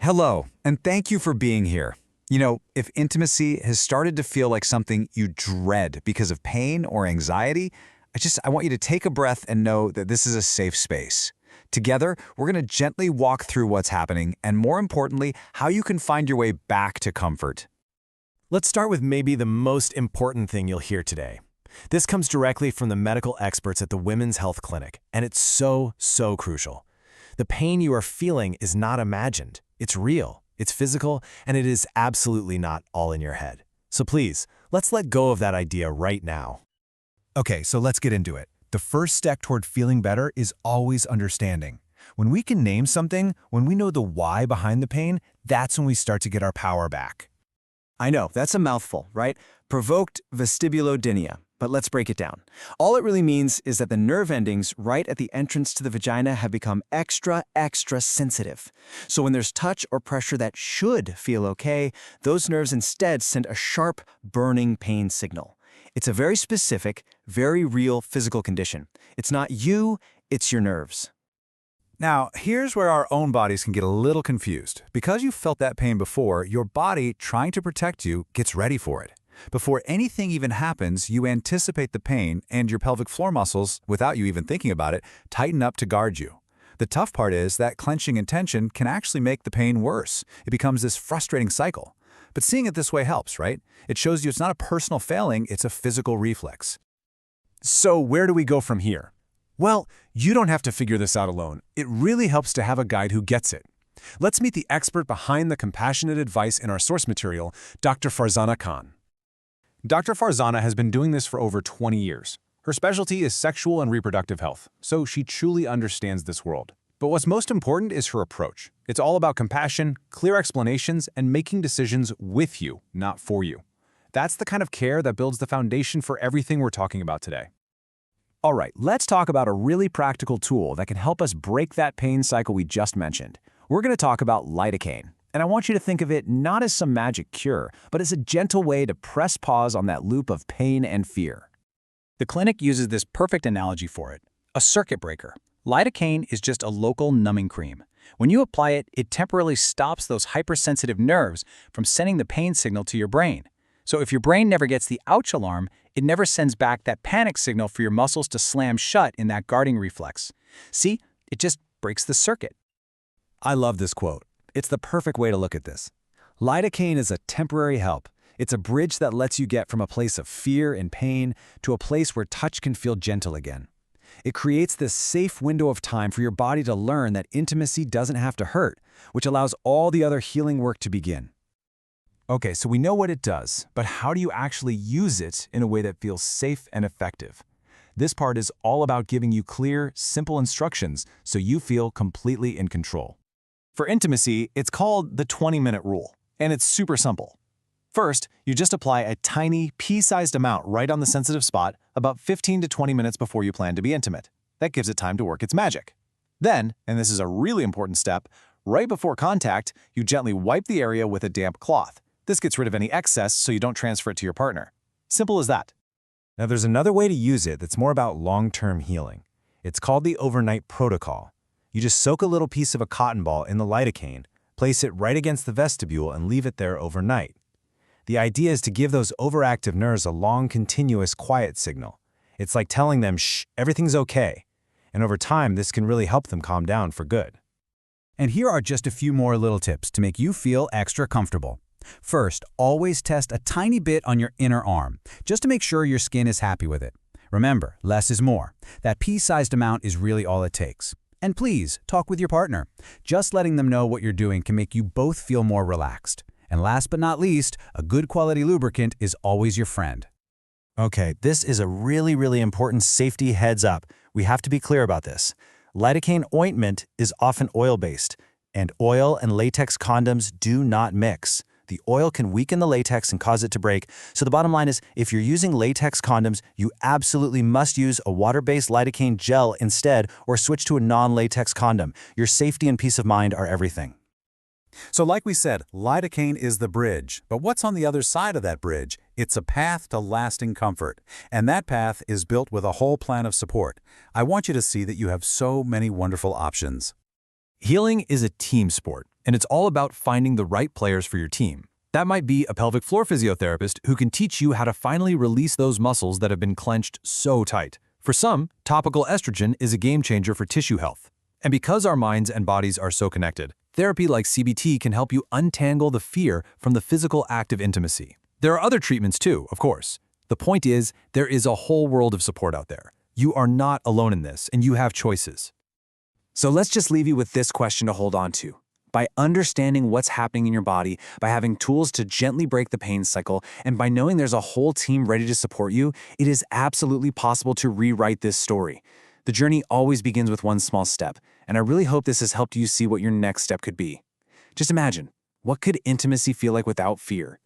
Hello, and thank you for being here. If intimacy has started to feel like something you dread because of pain or anxiety, I want you to take a breath and know that this is a safe space. Together, we're going to gently walk through what's happening and, more importantly, how you can find your way back to comfort. Let's start with maybe the most important thing you'll hear today. This comes directly from the medical experts at the Women's Health Clinic, and it's so crucial. The pain you are feeling is not imagined. It's real, it's physical, and it is absolutely not all in your head. So please, let's let go of that idea right now. Okay, so let's get into it. The first step toward feeling better is always understanding. When we can name something, when we know the why behind the pain, that's when we start to get our power back. I know, that's a mouthful, right? Provoked Vestibulodynia. But let's break it down. All it really means is that the nerve endings right at the entrance to the vagina have become extra sensitive. So when there's touch or pressure that should feel okay, those nerves instead send a sharp, burning pain signal. It's a very specific, very real physical condition. It's not you, it's your nerves. Now, here's where our own bodies can get a little confused. Because you've felt that pain before, your body, trying to protect you, gets ready for it. Before anything even happens, you anticipate the pain, and your pelvic floor muscles, without you even thinking about it, tighten up to guard you. The tough part is that clenching and tension can actually make the pain worse. It becomes this frustrating cycle. But seeing it this way helps, right? It shows you it's not a personal failing, it's a physical reflex. So where do we go from here? Well, you don't have to figure this out alone. It really helps to have a guide who gets it. Let's meet the expert behind the compassionate advice in our source material, Dr. Farzana Khan. Dr. Farzana has been doing this for over 20 years. Her specialty is sexual and reproductive health, so she truly understands this world. But what's most important is her approach. It's all about compassion, clear explanations, and making decisions with you, not for you. That's the kind of care that builds the foundation for everything we're talking about today. All right, let's talk about a really practical tool that can help us break that pain cycle we just mentioned. We're going to talk about lidocaine. And I want you to think of it not as some magic cure, but as a gentle way to press pause on that loop of pain and fear. The clinic uses this perfect analogy for it, a circuit breaker. Lidocaine is just a local numbing cream. When you apply it, it temporarily stops those hypersensitive nerves from sending the pain signal to your brain. So if your brain never gets the ouch alarm, it never sends back that panic signal for your muscles to slam shut in that guarding reflex. See, it just breaks the circuit. I love this quote. It's the perfect way to look at this. Lidocaine is a temporary help. It's a bridge that lets you get from a place of fear and pain to a place where touch can feel gentle again. It creates this safe window of time for your body to learn that intimacy doesn't have to hurt, which allows all the other healing work to begin. Okay, so we know what it does, but how do you actually use it in a way that feels safe and effective? This part is all about giving you clear, simple instructions so you feel completely in control. For intimacy, it's called the 20-minute rule, and it's super simple. First, you just apply a tiny, pea-sized amount right on the sensitive spot about 15 to 20 minutes before you plan to be intimate. That gives it time to work its magic. Then, and this is a really important step, right before contact, you gently wipe the area with a damp cloth. This gets rid of any excess so you don't transfer it to your partner. Simple as that. Now there's another way to use it that's more about long-term healing. It's called the overnight protocol. You just soak a little piece of a cotton ball in the lidocaine, place it right against the vestibule, and leave it there overnight. The idea is to give those overactive nerves a long, continuous, quiet signal. It's like telling them, shh, everything's okay. And over time, this can really help them calm down for good. And here are just a few more little tips to make you feel extra comfortable. First, always test a tiny bit on your inner arm, just to make sure your skin is happy with it. Remember, less is more. That pea-sized amount is really all it takes. And please, talk with your partner. Just letting them know what you're doing can make you both feel more relaxed. And last but not least, a good quality lubricant is always your friend. Okay, this is a really important safety heads up. We have to be clear about this. Lidocaine ointment is often oil-based, and oil and latex condoms do not mix. The oil can weaken the latex and cause it to break. So the bottom line is, if you're using latex condoms, you absolutely must use a water-based lidocaine gel instead or switch to a non-latex condom. Your safety and peace of mind are everything. So like we said, lidocaine is the bridge. But what's on the other side of that bridge? It's a path to lasting comfort. And that path is built with a whole plan of support. I want you to see that you have so many wonderful options. Healing is a team sport. And it's all about finding the right players for your team. That might be a pelvic floor physiotherapist who can teach you how to finally release those muscles that have been clenched so tight. For some, topical estrogen is a game changer for tissue health. And because our minds and bodies are so connected, therapy like CBT can help you untangle the fear from the physical act of intimacy. There are other treatments too, of course. The point is, there is a whole world of support out there. You are not alone in this, and you have choices. So let's just leave you with this question to hold on to. By understanding what's happening in your body, by having tools to gently break the pain cycle, and by knowing there's a whole team ready to support you, it is absolutely possible to rewrite this story. The journey always begins with one small step, and I really hope this has helped you see what your next step could be. Just imagine, what could intimacy feel like without fear?